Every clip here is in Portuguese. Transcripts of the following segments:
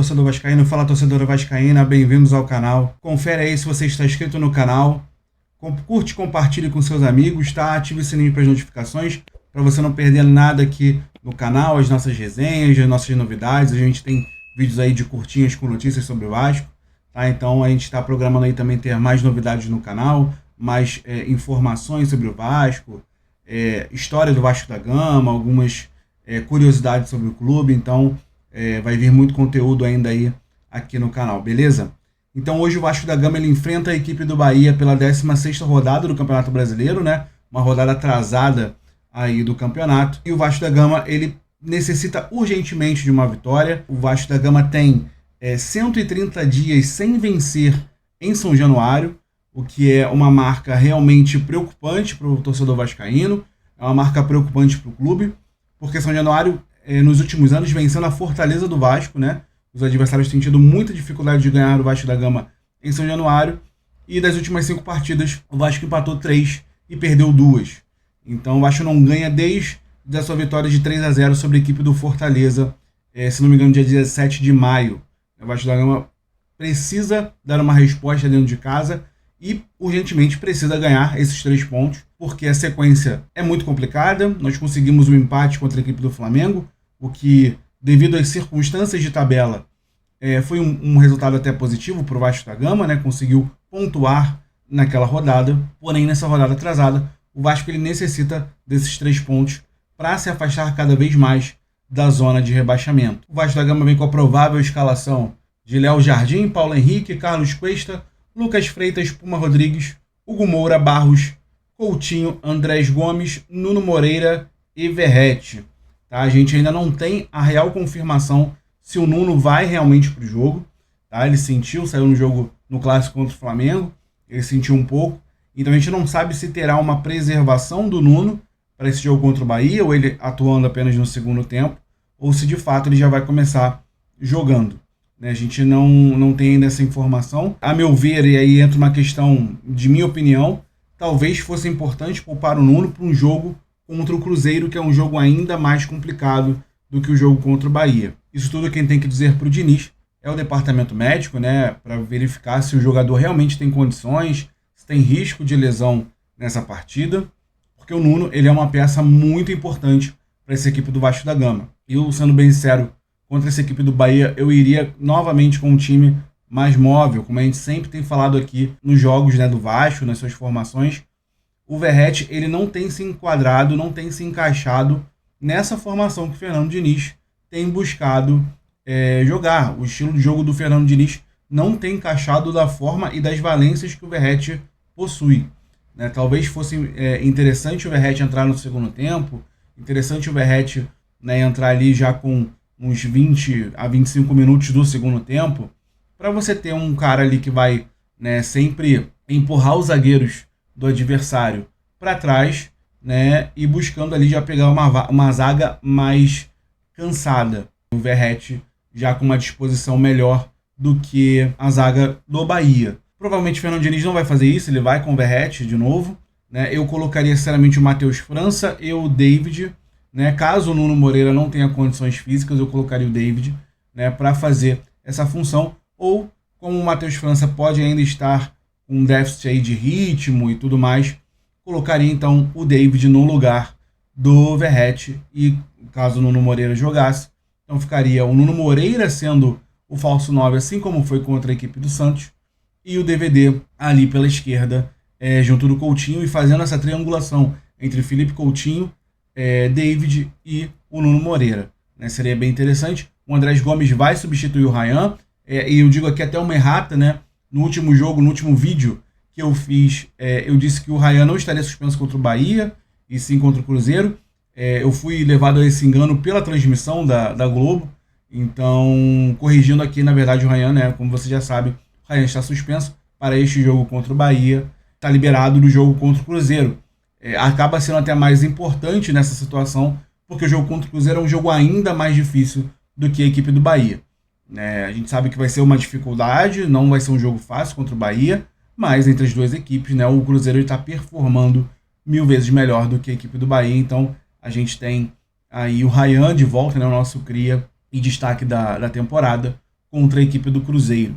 torcedor vascaíno, fala torcedora vascaína, bem-vindos ao canal. Confere aí se você está inscrito no canal, curte, compartilhe com seus amigos, tá? Ative o sininho para as notificações, para você não perder nada aqui no canal, as nossas resenhas, as nossas novidades. A gente tem vídeos aí de curtinhas com notícias sobre o Vasco, tá? Então a gente está programando aí também ter mais novidades no canal, mais informações sobre o Vasco, história do Vasco da Gama, algumas curiosidades sobre o clube. Então vai vir muito conteúdo ainda aí aqui no canal, beleza? Então hoje o Vasco da Gama ele enfrenta a equipe do Bahia pela 16ª rodada do Campeonato Brasileiro, né? Uma rodada atrasada aí do campeonato. E o Vasco da Gama ele necessita urgentemente de uma vitória. O Vasco da Gama tem 130 dias sem vencer em São Januário, o que é uma marca realmente preocupante para o torcedor vascaíno, é uma marca preocupante para o clube, porque São Januário nos últimos anos vencendo a Fortaleza do Vasco, né? Os adversários têm tido muita dificuldade de ganhar o Vasco da Gama em São Januário, e das últimas 5 partidas o Vasco empatou 3 e perdeu 2. Então o Vasco não ganha desde a sua vitória de 3-0 sobre a equipe do Fortaleza, se não me engano, dia 17 de maio. O Vasco da Gama precisa dar uma resposta dentro de casa e urgentemente precisa ganhar esses 3 pontos, porque a sequência é muito complicada. Nós conseguimos um empate contra a equipe do Flamengo, o que, devido às circunstâncias de tabela, foi um resultado até positivo para o Vasco da Gama, né? Conseguiu pontuar naquela rodada, porém nessa rodada atrasada, o Vasco ele necessita desses 3 pontos para se afastar cada vez mais da zona de rebaixamento. O Vasco da Gama vem com a provável escalação de Léo Jardim, Paulo Henrique, Carlos Cuesta, Lucas Freitas, Puma Rodrigues, Hugo Moura, Barros, Coutinho, Andrés Gomes, Nuno Moreira e Verratti. Tá? A gente ainda não tem a real confirmação se o Nuno vai realmente para o jogo. Tá? Ele saiu no jogo no clássico contra o Flamengo, ele sentiu um pouco. Então a gente não sabe se terá uma preservação do Nuno para esse jogo contra o Bahia, ou ele atuando apenas no segundo tempo, ou se de fato ele já vai começar jogando. A gente não tem ainda essa informação. A meu ver, e aí entra uma questão de minha opinião, talvez fosse importante poupar o Nuno para um jogo contra o Cruzeiro, que é um jogo ainda mais complicado do que o jogo contra o Bahia. Isso tudo quem tem que dizer para o Diniz é o departamento médico, né, para verificar se o jogador realmente tem condições, se tem risco de lesão nessa partida, porque o Nuno ele é uma peça muito importante para essa equipe do Vasco da Gama. Eu, sendo bem sincero, contra essa equipe do Bahia, eu iria novamente com um time mais móvel, como a gente sempre tem falado aqui nos jogos, né, do Vasco, nas suas formações. O Verratti ele não tem se enquadrado, não tem se encaixado nessa formação que o Fernando Diniz tem buscado jogar. O estilo de jogo do Fernando Diniz não tem encaixado da forma e das valências que o Verratti possui. Né? Talvez fosse interessante o Verratti entrar no segundo tempo, interessante o Verratti, né, entrar ali já com uns 20 a 25 minutos do segundo tempo, para você ter um cara ali que vai, né, sempre empurrar os zagueiros do adversário para trás, né, e buscando ali já pegar uma zaga mais cansada. O Verratti já com uma disposição melhor do que a zaga do Bahia. Provavelmente o Fernando Diniz não vai fazer isso, ele vai com o Verratti de novo. Né, eu colocaria sinceramente o Matheus França e o David. Né, caso o Nuno Moreira não tenha condições físicas, eu colocaria o David, né, para fazer essa função. Ou, como o Matheus França pode ainda estar com um déficit aí de ritmo e tudo mais, colocaria então o David no lugar do Verratti. E caso o Nuno Moreira jogasse, então ficaria o Nuno Moreira sendo o falso 9, assim como foi contra a equipe do Santos, e o DVD ali pela esquerda, junto do Coutinho, e fazendo essa triangulação entre Felipe Coutinho, David e o Nuno Moreira. Né? Seria bem interessante. O Andrés Gomes vai substituir o Ryan, e eu digo aqui até uma errata, né? No último jogo, no último vídeo que eu fiz, eu disse que o Ryan não estaria suspenso contra o Bahia, e sim contra o Cruzeiro. Eu fui levado a esse engano pela transmissão da Globo, então corrigindo aqui, na verdade o Ryan, né, como você já sabe, o Ryan está suspenso para este jogo contra o Bahia, está liberado do jogo contra o Cruzeiro. Acaba sendo até mais importante nessa situação, porque o jogo contra o Cruzeiro é um jogo ainda mais difícil do que a equipe do Bahia. A gente sabe que vai ser uma dificuldade, não vai ser um jogo fácil contra o Bahia, mas entre as duas equipes, né, o Cruzeiro está performando 1000 vezes melhor do que a equipe do Bahia. Então a gente tem aí o Ryan de volta, né, o nosso cria e destaque da temporada, contra a equipe do Cruzeiro.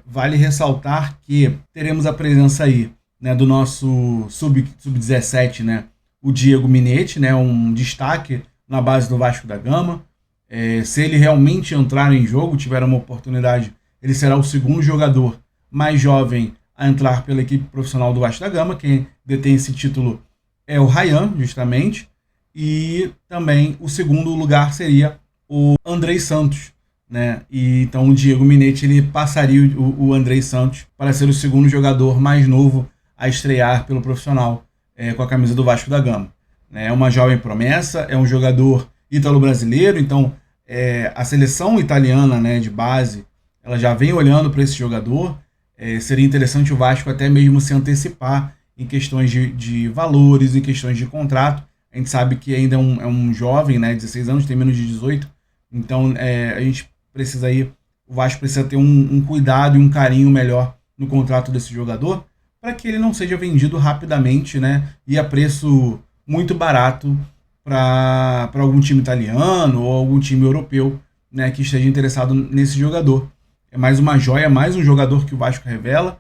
Vale ressaltar que teremos a presença aí, né, do nosso sub-17, né, o Diego Minetti, né, um destaque na base do Vasco da Gama. Se ele realmente entrar em jogo, tiver uma oportunidade, ele será o segundo jogador mais jovem a entrar pela equipe profissional do Vasco da Gama. Quem detém esse título é o Ryan, justamente, e também o segundo lugar seria o Andrei Santos, né? E então o Diego Minetti ele passaria o Andrei Santos para ser o segundo jogador mais novo a estrear pelo profissional com a camisa do Vasco da Gama. É uma jovem promessa, é um jogador ítalo-brasileiro, então a seleção italiana, né, de base, ela já vem olhando para esse jogador. Seria interessante o Vasco até mesmo se antecipar em questões de valores, em questões de contrato. A gente sabe que ainda é um jovem, né, 16 anos, tem menos de 18, então a gente precisa aí, o Vasco precisa ter um cuidado e um carinho melhor no contrato desse jogador, para que ele não seja vendido rapidamente, né, e a preço muito barato para algum time italiano ou algum time europeu, né, que esteja interessado nesse jogador. É mais uma joia, mais um jogador que o Vasco revela,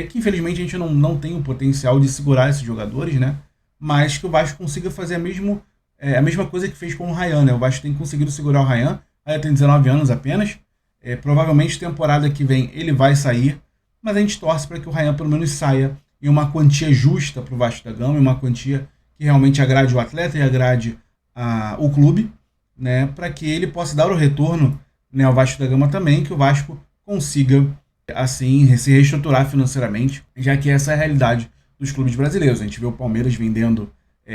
que infelizmente a gente não tem o potencial de segurar esses jogadores, né, mas que o Vasco consiga fazer a mesma coisa que fez com o Ryan, né? O Vasco tem conseguido segurar o Ryan, aí tem 19 anos apenas, provavelmente temporada que vem ele vai sair, mas a gente torce para que o Ryan pelo menos saia em uma quantia justa para o Vasco da Gama, em uma quantia que realmente agrade o atleta e agrade o clube, né? Para que ele possa dar o retorno, né, ao Vasco da Gama também, que o Vasco consiga assim se reestruturar financeiramente, já que essa é a realidade dos clubes brasileiros. A gente vê o Palmeiras vendendo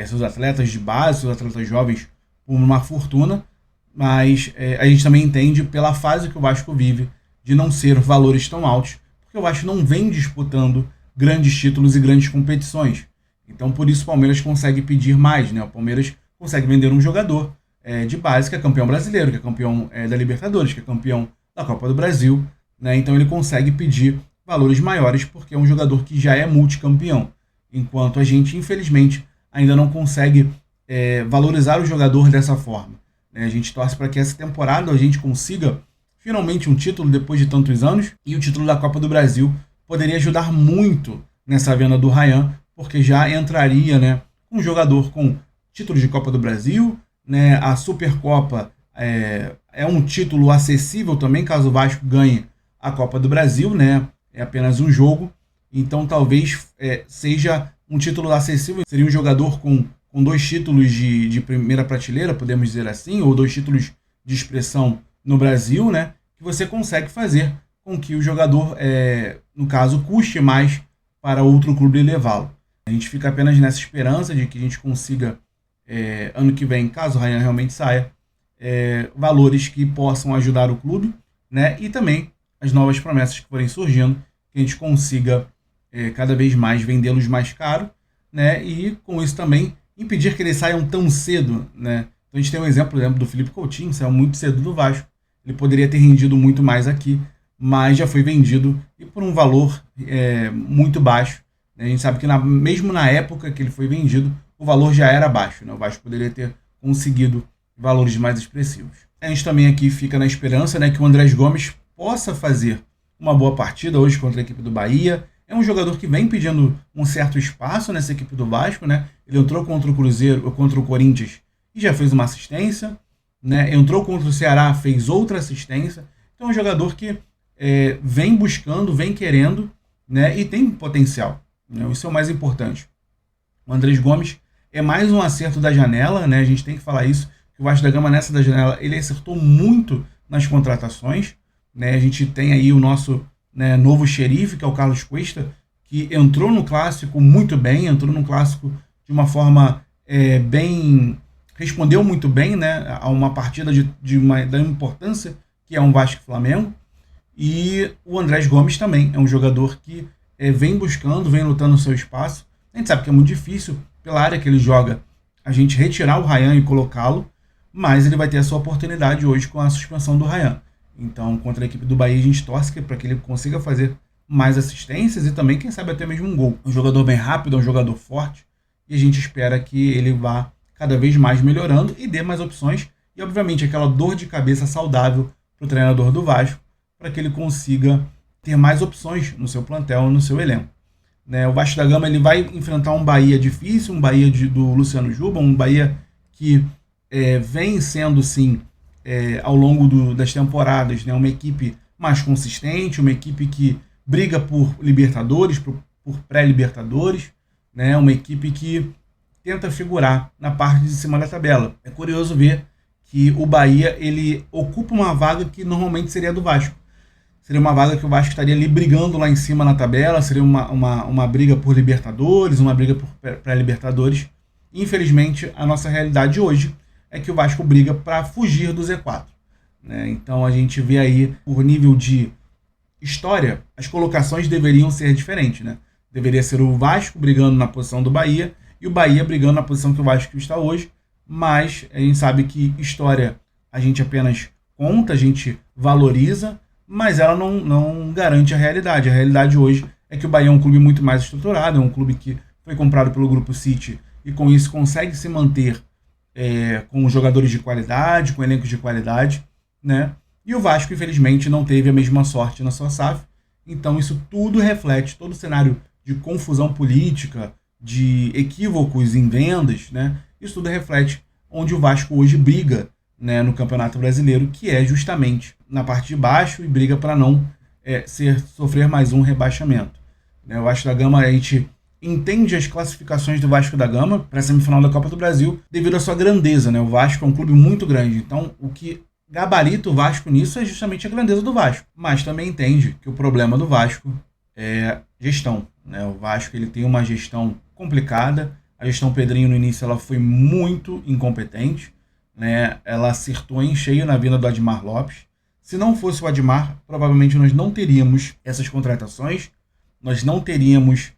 seus atletas de base, seus atletas jovens por uma fortuna, mas a gente também entende pela fase que o Vasco vive de não ser valores tão altos, porque o Vasco não vem disputando grandes títulos e grandes competições. Então por isso o Palmeiras consegue pedir mais, né? O Palmeiras consegue vender um jogador de base que é campeão brasileiro, que é campeão da Libertadores, que é campeão da Copa do Brasil, né? Então ele consegue pedir valores maiores porque é um jogador que já é multicampeão, enquanto a gente, infelizmente, ainda não consegue valorizar o jogador dessa forma. A gente torce para que essa temporada a gente consiga finalmente um título depois de tantos anos, e o título da Copa do Brasil poderia ajudar muito nessa venda do Ryan, porque já entraria, né, um jogador com título de Copa do Brasil, né, a Supercopa é um título acessível também, caso o Vasco ganhe a Copa do Brasil, né, é apenas um jogo, então talvez seja um título acessível, seria um jogador com 2 títulos de primeira prateleira, podemos dizer assim, ou 2 títulos de expressão no Brasil, né, que você consegue fazer com que o jogador, no caso, custe mais para outro clube levá-lo. A gente fica apenas nessa esperança de que a gente consiga, ano que vem, caso o Ryan realmente saia, valores que possam ajudar o clube, né, e também as novas promessas que forem surgindo, que a gente consiga cada vez mais vendê-los mais caro, né, e com isso também impedir que eles saiam tão cedo, né. Então a gente tem um exemplo do Felipe Coutinho, saiu muito cedo do Vasco, ele poderia ter rendido muito mais aqui, mas já foi vendido e por um valor muito baixo, né. A gente sabe que mesmo na época que ele foi vendido, o valor já era baixo, né, o Vasco poderia ter conseguido valores mais expressivos. A gente também aqui fica na esperança, né, que o Andrés Gomes possa fazer uma boa partida hoje contra a equipe do Bahia. É um jogador que vem pedindo um certo espaço nessa equipe do Vasco, né? Ele entrou contra o Cruzeiro, contra o Corinthians e já fez uma assistência, né? Entrou contra o Ceará, fez outra assistência. Então é um jogador que vem buscando, vem querendo, né? E tem potencial, né? Isso é o mais importante. O Andrés Gomes é mais um acerto da janela, né? A gente tem que falar isso, que o Vasco da Gama nessa da janela, ele acertou muito nas contratações, né? A gente tem aí o nosso, né, novo xerife, que é o Carlos Cuesta, que entrou no clássico muito bem, entrou no clássico de uma forma respondeu muito bem, né, a uma partida da importância que é um Vasco e Flamengo. E o Andrés Gomes também é um jogador que vem buscando, vem lutando o seu espaço. A gente sabe que é muito difícil, pela área que ele joga, a gente retirar o Ryan e colocá-lo, mas ele vai ter a sua oportunidade hoje com a suspensão do Ryan. Então, contra a equipe do Bahia, a gente torce para que ele consiga fazer mais assistências e também, quem sabe, até mesmo um gol. Um jogador bem rápido, um jogador forte, e a gente espera que ele vá cada vez mais melhorando e dê mais opções. E, obviamente, aquela dor de cabeça saudável para o treinador do Vasco, para que ele consiga ter mais opções no seu plantel, no seu elenco. Né? O Vasco da Gama ele vai enfrentar um Bahia difícil, um Bahia do Luciano Juba, um Bahia que vem sendo, sim, ao longo das temporadas, né, uma equipe mais consistente, uma equipe que briga por Libertadores, por pré-Libertadores, né, uma equipe que tenta figurar na parte de cima da tabela. É curioso ver que o Bahia ele ocupa uma vaga que normalmente seria do Vasco. Seria uma vaga que o Vasco estaria ali brigando lá em cima na tabela, seria uma briga por Libertadores, uma briga por pré-Libertadores. Infelizmente, a nossa realidade hoje é que o Vasco briga para fugir do Z4. Né? Então a gente vê aí, por nível de história, as colocações deveriam ser diferentes. Né? Deveria ser o Vasco brigando na posição do Bahia e o Bahia brigando na posição que o Vasco está hoje, mas a gente sabe que história a gente apenas conta, a gente valoriza, mas ela não garante a realidade. A realidade hoje é que o Bahia é um clube muito mais estruturado, é um clube que foi comprado pelo Grupo City e com isso consegue se manter com jogadores de qualidade, com elencos de qualidade, né? E o Vasco, infelizmente, não teve a mesma sorte na sua SAF, então isso tudo reflete todo o cenário de confusão política, de equívocos em vendas, né? Isso tudo reflete onde o Vasco hoje briga, né, no Campeonato Brasileiro, que é justamente na parte de baixo e briga para não sofrer mais um rebaixamento. Né? O Vasco da Gama, a gente entende as classificações do Vasco da Gama para a semifinal da Copa do Brasil devido à sua grandeza. Né? O Vasco é um clube muito grande, então o que gabarita o Vasco nisso é justamente a grandeza do Vasco. Mas também entende que o problema do Vasco é gestão. Né? O Vasco ele tem uma gestão complicada, a gestão Pedrinho no início ela foi muito incompetente, né? Ela acertou em cheio na vinda do Admar Lopes. Se não fosse o Admar, provavelmente nós não teríamos essas contratações, nós não teríamos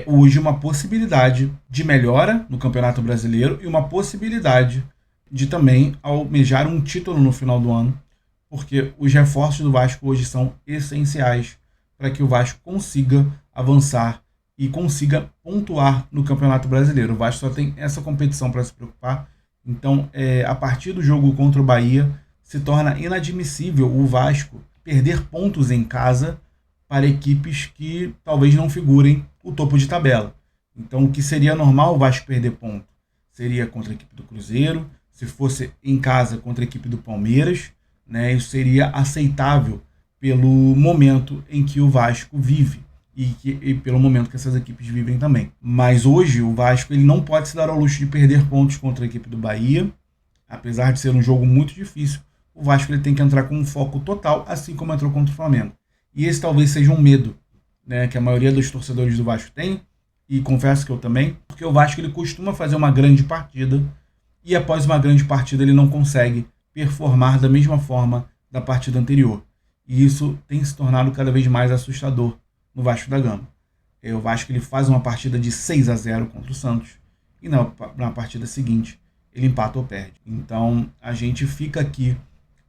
hoje uma possibilidade de melhora no Campeonato Brasileiro e uma possibilidade de também almejar um título no final do ano, porque os reforços do Vasco hoje são essenciais para que o Vasco consiga avançar e consiga pontuar no Campeonato Brasileiro. O Vasco só tem essa competição para se preocupar. Então, a partir do jogo contra o Bahia, se torna inadmissível o Vasco perder pontos em casa para equipes que talvez não figurem o topo de tabela. Então, o que seria normal o Vasco perder ponto? Seria contra a equipe do Cruzeiro, se fosse em casa contra a equipe do Palmeiras, né, isso seria aceitável pelo momento em que o Vasco vive e pelo momento que essas equipes vivem também. Mas hoje o Vasco ele não pode se dar ao luxo de perder pontos contra a equipe do Bahia, apesar de ser um jogo muito difícil. O Vasco ele tem que entrar com um foco total, assim como entrou contra o Flamengo. E esse talvez seja um medo, né, que a maioria dos torcedores do Vasco tem, e confesso que eu também, porque o Vasco ele costuma fazer uma grande partida e após uma grande partida ele não consegue performar da mesma forma da partida anterior. E isso tem se tornado cada vez mais assustador no Vasco da Gama. O Vasco ele faz uma partida de 6-0 contra o Santos e na partida seguinte ele empata ou perde. Então a gente fica aqui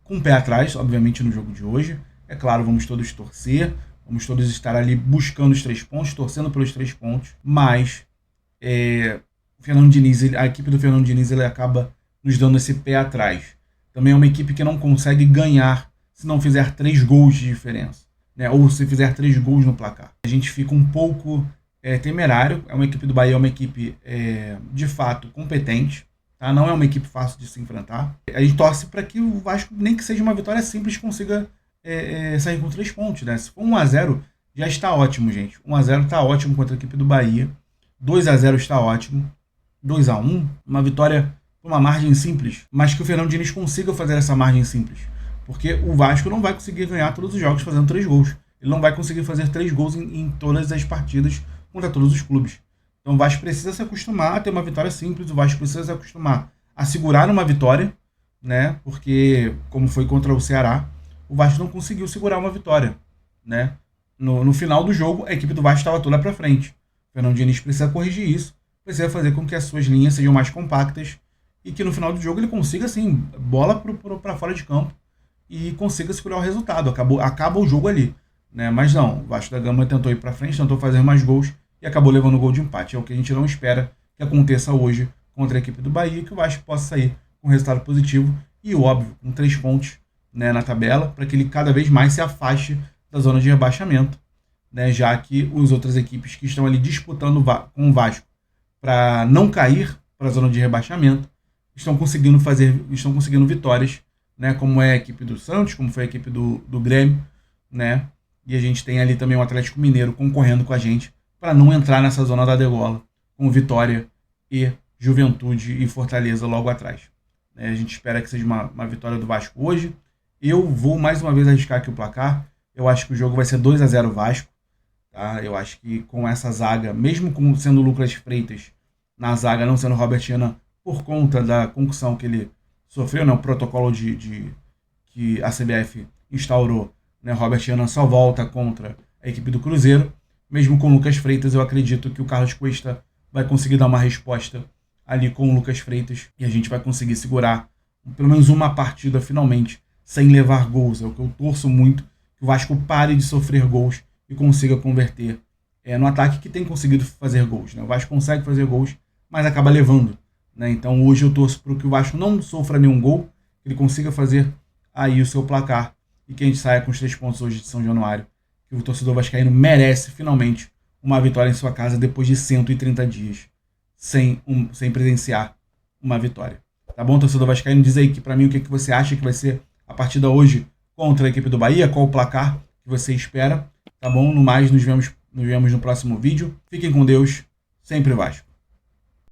com o pé atrás, obviamente, no jogo de hoje. É claro, vamos todos torcer, vamos todos estar ali buscando os 3 pontos, torcendo pelos 3 pontos, mas o Fernando Diniz, a equipe do Fernando Diniz ele acaba nos dando esse pé atrás. Também é uma equipe que não consegue ganhar se não fizer 3 gols de diferença, né? Ou se fizer 3 gols no placar. A gente fica um pouco temerário. É uma equipe do Bahia, é uma equipe de fato competente, tá? Não é uma equipe fácil de se enfrentar. A gente torce para que o Vasco, nem que seja uma vitória simples, consiga sair com 3 pontos, né? Se for 1-0, já está ótimo, gente. 1-0 está ótimo contra a equipe do Bahia. 2-0 está ótimo. 2-1, uma vitória por uma margem simples, mas que o Fernando Diniz consiga fazer essa margem simples. Porque o Vasco não vai conseguir ganhar todos os jogos fazendo 3 gols. Ele não vai conseguir fazer 3 gols em todas as partidas contra todos os clubes. Então o Vasco precisa se acostumar a ter uma vitória simples, o Vasco precisa se acostumar a segurar uma vitória, né? Porque, como foi contra o Ceará, o Vasco não conseguiu segurar uma vitória, né? No final do jogo, a equipe do Vasco estava toda para frente. O Fernando Diniz precisa corrigir isso, precisa fazer com que as suas linhas sejam mais compactas e que no final do jogo ele consiga, assim, bola para fora de campo e consiga segurar o resultado. Acaba o jogo ali, né? Mas não, o Vasco da Gama tentou ir para frente, tentou fazer mais gols e acabou levando o gol de empate. É o que a gente não espera que aconteça hoje contra a equipe do Bahia, que o Vasco possa sair com um resultado positivo e, óbvio, com 3 pontos né, na tabela, para que ele cada vez mais se afaste da zona de rebaixamento, né, já que as outras equipes que estão ali disputando com o Vasco para não cair para a zona de rebaixamento estão conseguindo vitórias, né, como é a equipe do Santos, como foi a equipe do Grêmio, né, e a gente tem ali também o Atlético Mineiro concorrendo com a gente para não entrar nessa zona da degola, com Vitória e Juventude e Fortaleza logo atrás. A gente espera que seja uma vitória do Vasco hoje. Eu vou mais uma vez arriscar aqui o placar. Eu acho que o jogo vai ser 2-0 Vasco. Tá? Eu acho que com essa zaga, mesmo sendo o Lucas Freitas na zaga, não sendo o Robert Renan, por conta da concussão que ele sofreu, né, o protocolo que a CBF instaurou, né, Robert Renan só volta contra a equipe do Cruzeiro. Mesmo com o Lucas Freitas, eu acredito que o Carlos Cuesta vai conseguir dar uma resposta ali com o Lucas Freitas e a gente vai conseguir segurar pelo menos uma partida finalmente sem levar gols. É o que eu torço muito, que o Vasco pare de sofrer gols e consiga converter no ataque, que tem conseguido fazer gols, né? O Vasco consegue fazer gols, mas acaba levando, né? Então hoje eu torço para que o Vasco não sofra nenhum gol, que ele consiga fazer aí o seu placar e que a gente saia com os 3 pontos hoje de São Januário, que o torcedor vascaíno merece finalmente uma vitória em sua casa depois de 130 dias sem presenciar uma vitória. Tá bom, torcedor vascaíno? Diz aí que para mim o que você acha que vai ser a partida hoje contra a equipe do Bahia, qual o placar que você espera, tá bom? No mais, nos vemos no próximo vídeo. Fiquem com Deus, sempre Vasco.